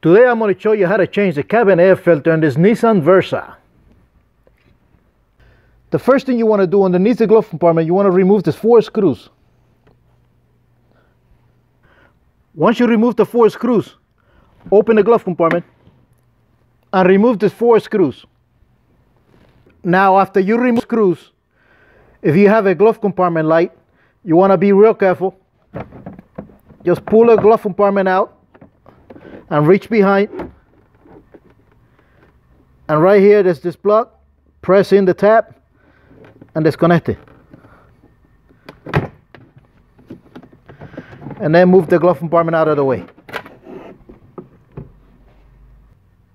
Today I'm going to show you how to change the cabin air filter in this Nissan Versa. The first thing you want to do underneath the glove compartment, you want to remove these 4 screws. Once you remove the 4 screws, open the glove compartment and remove these 4 screws. Now after you remove screws, if you have a glove compartment light, you want to be real careful. Just pull the glove compartment out and reach behind, and right here there's this plug. Press in the tab and disconnect it, and then move the glove compartment out of the way.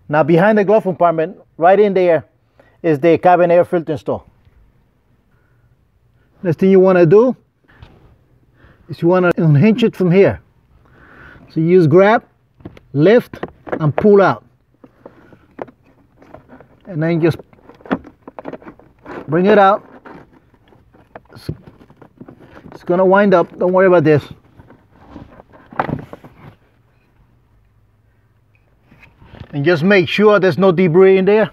Now behind the glove compartment, right in there, is the cabin air filter install. Next thing you want to do is you want to unhinge it from here. So you use grab, lift and pull out, and then just bring it out. It's gonna wind up, don't worry about this. And just make sure there's no debris in there.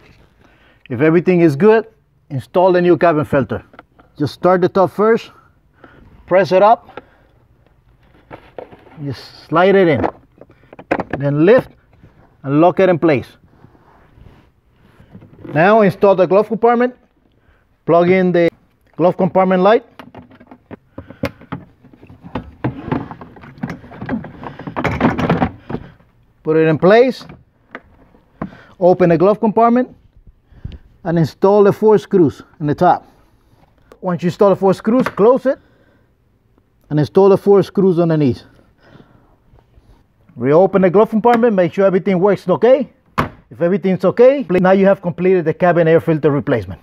If everything is good, install the new cabin filter. Just start the top first, press it up, just slide it in, then lift and lock it in place. Now install the glove compartment, plug in the glove compartment light, put it in place, open the glove compartment and install the 4 screws in the top. Once you install the 4 screws, close it and install the 4 screws underneath. Reopen the glove compartment, make sure everything works okay. If everything's okay, now you have completed the cabin air filter replacement.